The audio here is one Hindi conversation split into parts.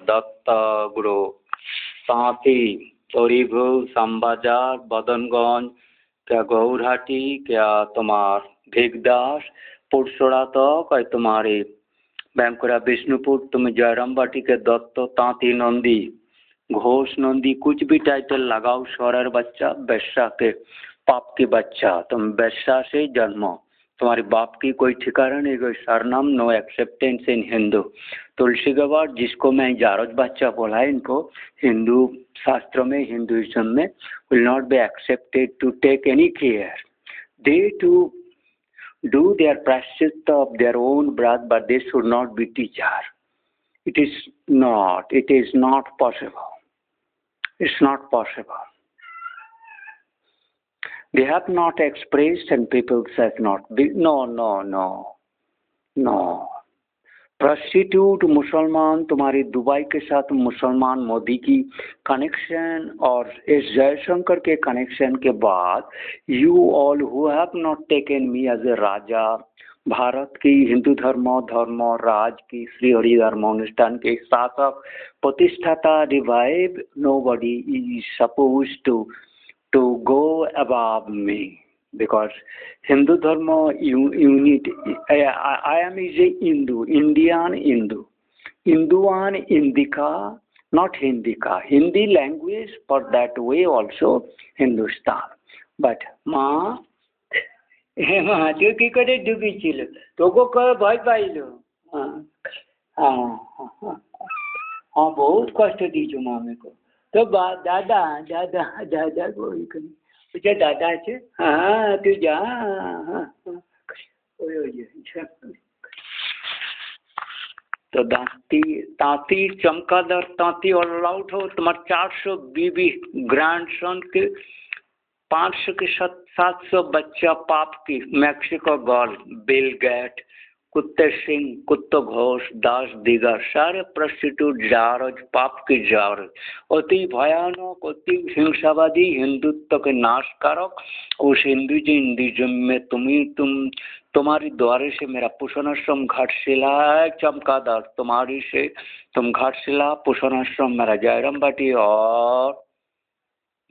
दत्त गुरु तांती तोरीभू श्यामबाजार बदनगंज क्या गौरहाटी क्या तुम्हार भेगदास पुरसोड़ा तक और तुम्हारे बैंकुरा विष्णुपुर तुम जयराम बाटी के दत्त तांती नंदी घोष नंदी कुछ भी टाइटल लगाओ शौरर बच्चा वैश्या के पाप की बच्चा तुम वैश्या से जन्मो तुम्हारे बाप की कोई ठिकाना नहीं कोई सरनाम नो एक्सेप्टेंस इन हिंदू तुलसी गवार जिसको मैं जारज बच्चा बोला है इनको हिंदू शास्त्रों में हिंदुइज्म में will not be accepted to take any care they to do their prashchitta of their own birth, but they should not be teacher. It is not possible. It's not possible. They have not expressed and people says not. No. Prostitute मुसलमान तुम्हारी दुबई के साथ मुसलमान मोदी की कनेक्शन और इस जयशंकर के कनेक्शन के बाद you all who have not taken me as a raja Bharat की हिंदू धर्म राज की श्री हरि धर्म अनुष्ठान के शासक प्रतिष्ठाता revive nobody is suppose to go above me because Hindu Dharma unit I am is a Indian Hinduan Indika not Hindika Hindi language for that way also Hindustan but ma তুই কি করে ডুবিছিল তোকে কয় ভয় পাইল हाँ बहुत कष्ट दीजो मामे को तो दादा बोल कर तुझे दादा છે हाँ तू जा तो तांती चमकादड़ तांती ऑल आउट हो तुम्हारे 400 बीबी ग्रैंडसन के 500 के 700 बच्चा पाप की मैक्सिको गर्ल बिल गेट कुत्ते सिंह कुत्तो घोष दास दिगर सारे प्रस्टिट्यूट जारज पाप की जारज अति भयानक अति हिंसावादी हिंदुत्व के नाशकारक उस हिंदुइज्म में तुम्हारी द्वारे से मेरा पुष्णाश्रम घाटशिला है चमकादड़ तुम्हारी से तुम घाटशिला पुष्णाश्रम मेरा जयराम बाटी और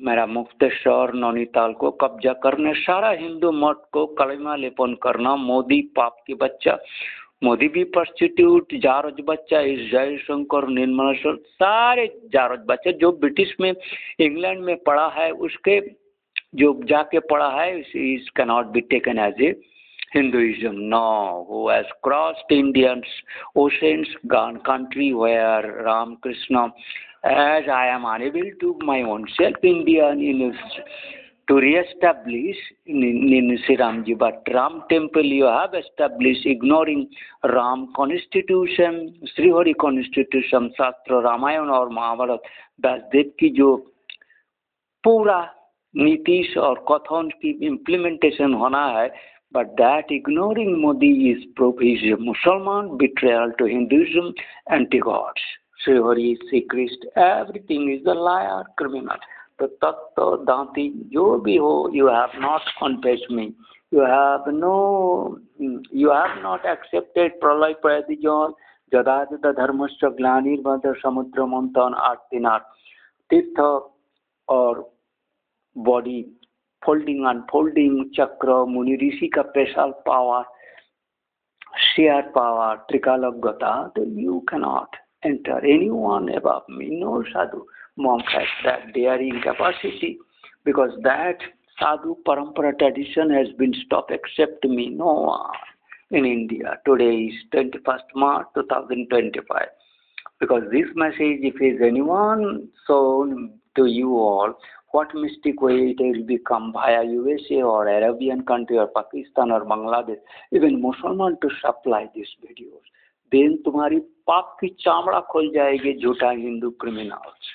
मेरा मुक्तेश्वर नैनीताल को कब्जा करने सारा हिंदू मठ को कलमा लेपन करना मोदी पाप की बच्चा मोदी भी प्रस्टिट्यूट जारज बच्चा इस जयशंकर निर्मलेश्वर सारे जारज बच्चे जो ब्रिटिश में इंग्लैंड में पढ़ा है उसके जो जाके पढ़ा है इस cannot be taken as a Hinduism no who has crossed Indians oceans gone country where Ram Krishna as I am unable to my own self Indian to re-establish in Sri Ramji but Ram temple you have established ignoring Ram constitution Sri Hari constitution शास्त्र रामायण और महाभारत व्यासदेव की जो पूरा नीतीश और कथन की इम्प्लीमेंटेशन होना है but that ignoring Modi is Muslim betrayal to Hinduism anti-gods. Sri Hari, Sri Krishna, everything is a liar, criminal. The Tattva, Danti, jo bhi ho, you have not confessed me. You have not accepted Pralay Pradijal, Jadajata Dharmasya Glanir Bhadra Samudra Mantan Artinar, Tirtha or body. Folding unfolding chakra muni rishi ka special power sheer power trikalagata so you cannot enter anyone above me no sadhu monk has that daring capacity because that sadhu parampara tradition has been stopped except me no one in India today is 21st March 2025 because this message if is anyone shown to you all what mystic way it will become via USA or Arabian country or Pakistan or Bangladesh, even Musliman to supply these videos. Then तुम्हारी पाप की चामड़ा खुल जाएगी झूठा हिंदू criminals.